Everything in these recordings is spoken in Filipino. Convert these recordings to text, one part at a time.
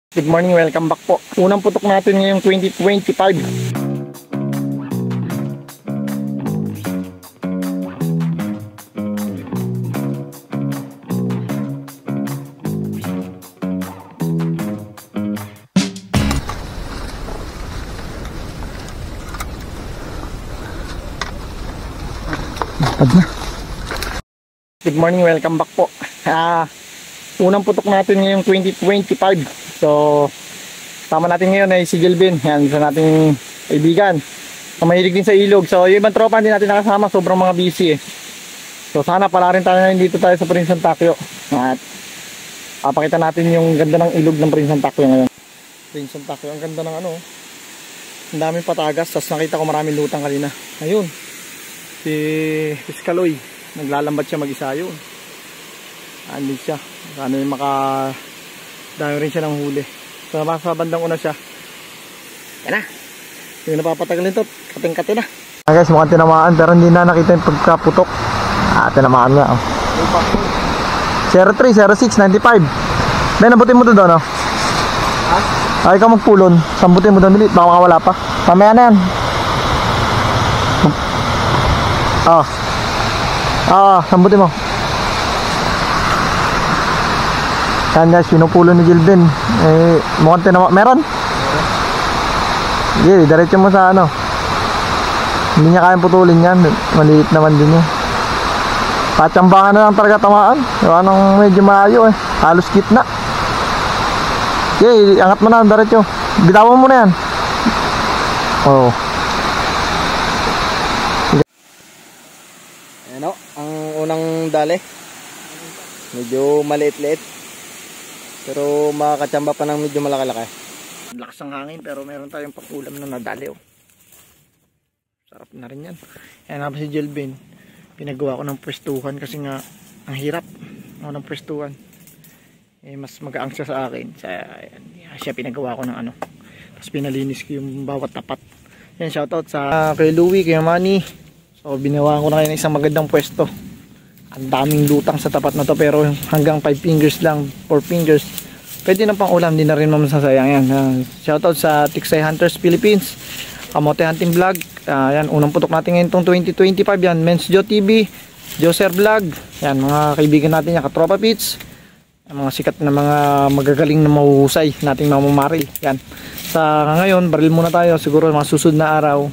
Good morning, welcome back po. Unang putok natin ngayong 2025. Good morning, welcome back po. Unang putok natin ngayong 2025. So, tama natin ngayon ay si Jelvin. Yan, isa nating kaibigan. Mahilig din sa ilog. So, yung ibang tropa hindi natin nakasama. Sobrang mga busy eh. So, sana pala rin tayo ngayon dito tayo sa Prinsan Taclo. At papakita natin yung ganda ng ilog ng Prinsan Taclo ngayon. Prinsan Taclo, ang ganda ng ano. Ang daming patagas. Tapos nakita ko maraming lutang kanina. Ayun. Si Iskaloy. Naglalambat siya mag-isa yun. Andin siya. Sana yung dami rin siya ng huli. So sa bandang una siya. Yan na. Yung napapatagal nito. Kating-kati na. Guys, mukhang tinamaan pero hindi na nakita yung pagkaputok. Tinamaan nga. 03, 06, 95. Ben, nabutin mo to doon. Ay, ikaw magpulon. Sambutin mo doon. Baka makawala pa. Mamaya na yan. Sambutin mo. Yan guys, pinupulo ni Jelvin. Mukhang tinamaan. Meron? Sige, diretso mo sa ano. Hindi niya kayang putulin yan. Maliit naman din yun. Patsambangan na lang talaga tamaan. Anong medyo malayo eh. Halos gitna. Sige, angat mo na. Diretso. Bitawan mo na yan. Oo. Ayan o. Ang unang dali. Medyo maliit-liit. Pero makakatsamba pa ng medyo malaki-laki. Lakas ng hangin pero meron tayong pakulam na nadali oh. Sarap na rin yan. Ayan na pa si Jelvin. Pinagawa ko ng pwestuhan kasi nga ang hirap ng pwestuhan. Mas magaang siya sa akin. Siya pinagawa ko ng ano. Tapos pinalinis ko yung bawat tapat. Yan, shoutout sa kay Louie, kay Manny. So binawa ko na kayo ng isang magandang pwesto. Ang daming lutang sa tapat na to pero hanggang 5 fingers lang, 4 fingers. Pwede na pang ulam, di na rin masasayang yan. Shoutout sa Tiksay Hunters Philippines, Kamote Hunting Vlog. Yan, unang putok natin ngayon itong 2025 yan. Men's Joe TV, Joser Vlog. Yan, mga kaibigan natin yan, Katropa Pits. Mga sikat na mga magagaling na mahuhusay nating mamamari. Yan. Sa ngayon, baril muna tayo. Siguro mga susunod na araw,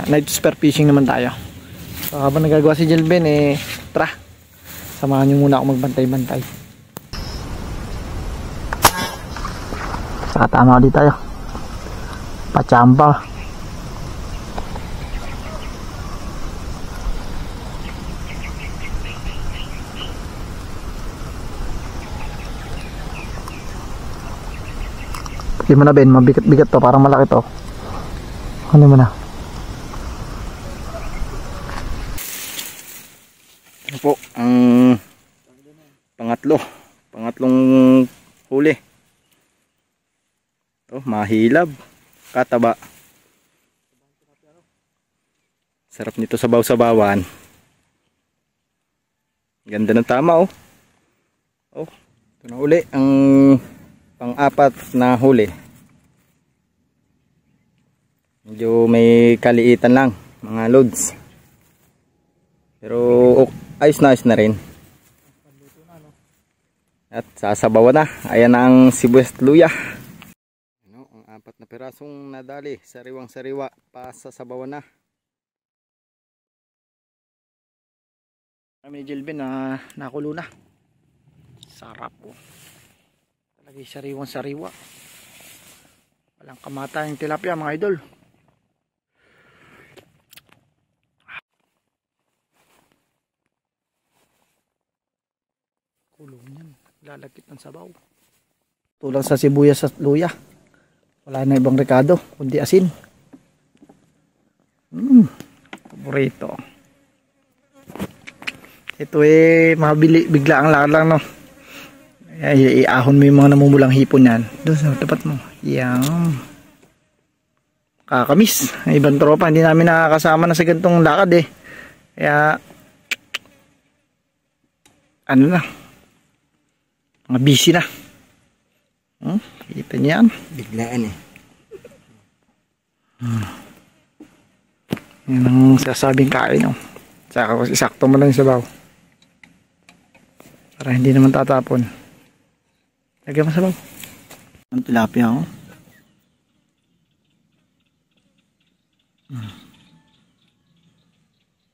night spear fishing naman tayo. So, habang nagagawa si Jelvin, tara, samahan nyo muna ako magbantay-bantay. Saka tama ulit tayo. Pachamba. Pagin mo na Ben, mabigat-bigat to, parang malaki to. Ano mo na? Po ang pangatlong huli. Mahilab, kataba. Sarap nito sabaw-sabawan. Ganda ng tama ito na huli ang pang-apat na huli. Medyo may kaliitan lang mga loads. Pero ayos na rin. At sasabawan na. Ayan ang sibuyas at luya. Ang 4 na pirasong nadali. Sariwang-sariwa. Pasasabawan na. Kami ni Jelvin na nakulo na. Sarap po. Talagay sariwang-sariwa. Walang kamata yung tilapia mga idol. Kulong yan, lalagkit ng sabaw. Tulang sa sibuyas at luya. Wala na ibang rekado, kundi asin. Paborito. Ito mabili, bigla ang lang no. Iahon mo yung mga namumulang hipon yan. Doon sa tapat mo. Yan. Kakamis. Ibang tropa, hindi namin nakakasama na sa ganitong lakad Kaya, ano na. Mga busy na. Kita niyo yan. Biglaan eh. Yan ang sasabing kain. Oh. Saka isakto mo lang yung sabaw. Para hindi naman tatapon. Lagyan mo sabaw. Ang tilapia oh.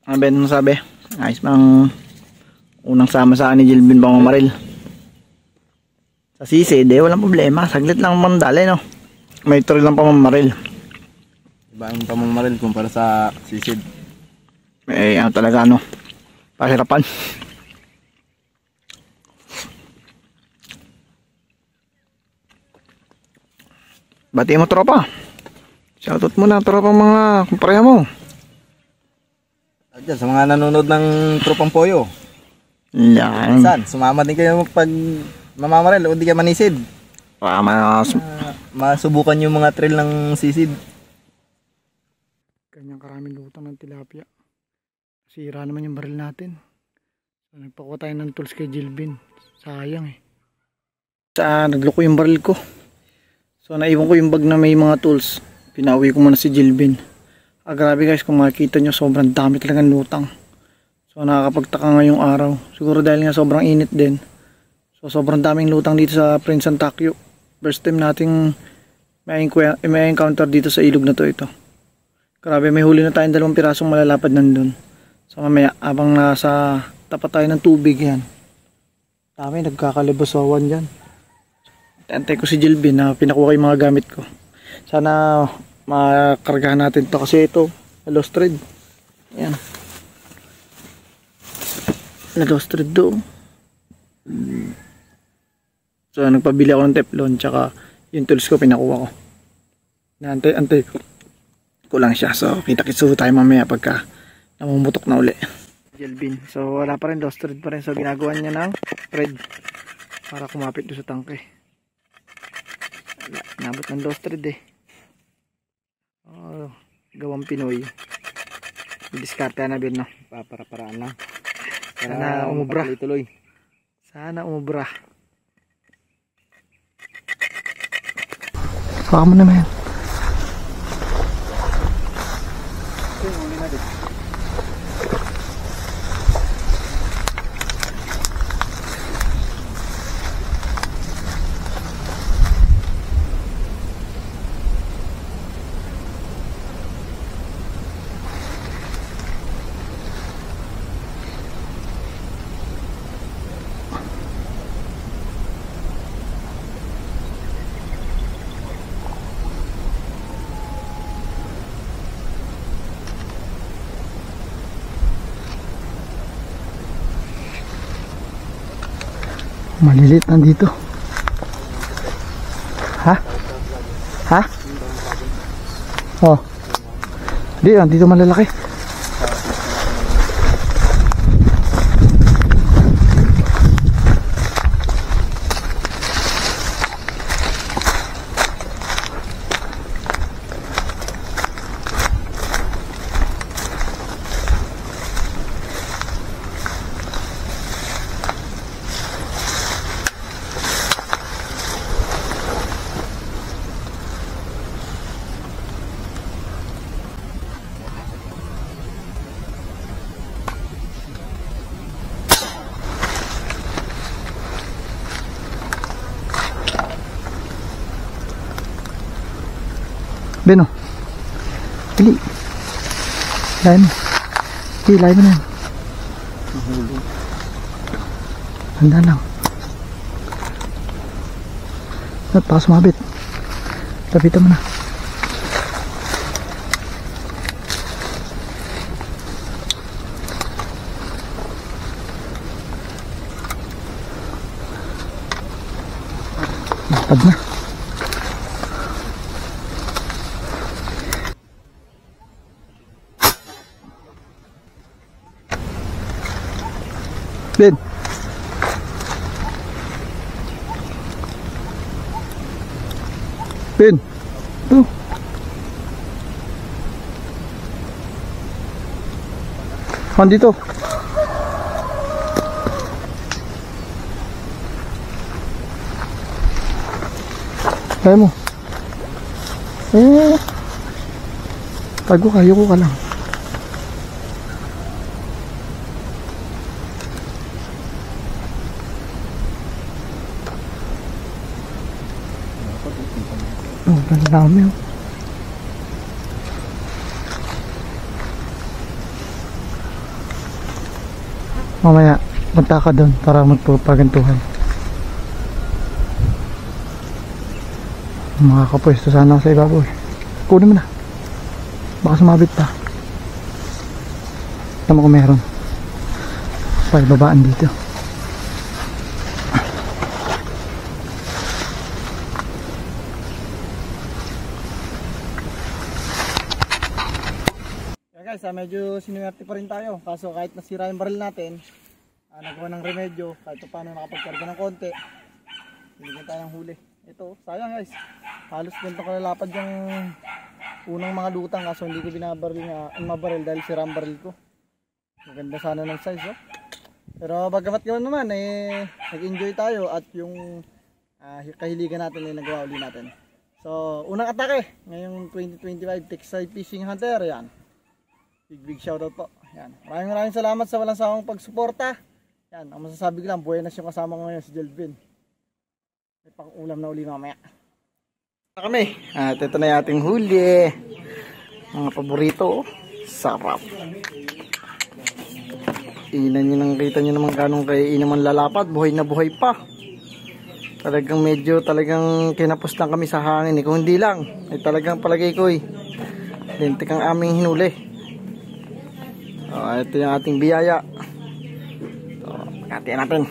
Ano ba yung sabi? Ayos bang unang sama sa ni Jilbin bang mamaril? Sa sisi, walang problema. Saglit lang mandali, no? May tuloy lang pamamaril. Iba ang pamamaril kumpara sa sisid. Eh, ano talaga, no? Pahirapan. Bati mo, tropa. Shoutout mo na, tropa mga kumpareha mo. Diyan, sa mga nanonood ng Tropang Poyo. Yan. Saan? Sumama din kayo pag mamamaril o di ka manisid. Masubukan yung mga trail ng sisid. Kanyang karaming lutang ng tilapia. Sira naman yung baril natin. So, nagpakuha tayo ng tools kay Jilbin. Sayang eh. Nagloko yung baril ko. So naiwan ko yung bag na may mga tools. Pinauwi ko muna si Jilbin. Grabe guys, kung makikita nyo sobrang dami talagang lutang. So nakakapagtaka ngayong araw. Siguro dahil nga sobrang init din. So sobrang daming lutang dito sa Prince San Takyo. First time nating may encounter dito sa ilog na to ito. Grabe, may huli na tayong 2 pirasong malalapad nandun. So mamaya abang nasa tapat tayo ng tubig yan. Dami nagkakalibasawan dyan. Antay ko si Jilbin na pinakuha ko yung mga gamit ko. Sana makargahan natin to kasi ito lost thread. Ayan. Lost thread do. So nagpabili ako ng teflon tsaka yung tools ko pinakuha ko. Naantay ko lang siya. So kita-kitsu tayo mamaya pagka namumutok na uli. Jilbin. So wala pa rin, lost thread pa rin. So ginagawa niya ng thread para kumapit doon sa tangke. Wala, nabot ng lost thread eh. Oh, gawang Pinoy. Diskarte na bin, no? Para-paraan lang. Sana umubra. Tuloy. Sana umubra. Baka mo naman. Malilit nandito. Ha? Ha? Oh. Di, nandito malalaki. Beno. Dili. Lain. Di, lain mo na yan. Handa lang. At baka sumabit. Lapitan mo na. Lapad na. Ben. Ben. Tuh. Dito. Kaya mo. Tago ka, yuko ka lang. Oh, ang dami oh. Mamaya, punta ka doon para magpapagantuhan. Makakapwesto sana ako sa ibabaw eh. Kunin mo na. Baka sumabit pa. Tama ko meron. Paibabaan dito. Guys, medyo sinuwerte pa rin tayo. Kaso kahit nasira yung baril natin, nagawa ng remedyo, kahit paano nakapagkarga ng konti, hindi tayo ng huli. Ito, sayang guys. Halos ganito ko nalapad yung unang mga lutang, kaso hindi ko mabaril dahil sira ang baril ko. Maganda sana ng size, oh. Pero bagamat gawin naman, nag-enjoy tayo at yung kahiligan natin nagawa uli natin. So, unang atake ngayong 2025 Textile Fishing Hunter, yan. Big shoutout po. Yan. Maraming salamat sa walang sawang pagsuporta. Yan, ang masasabi ko lang, buenas yung kasama ko ngayon si Jelvin. May pang-ulam na uli mamaya. Kami. At ito na yung ating huli. Mga paborito. Sarap. Inan nyo nang kita nyo naman ganong kay inaman lalapad. Buhay na buhay pa. Talagang talagang kinapos lang kami sa hangin. Kung hindi lang, ay talagang palagay ko lintik ang aming hinuli. Ito yung ating biyaya. So, pagkatian natin.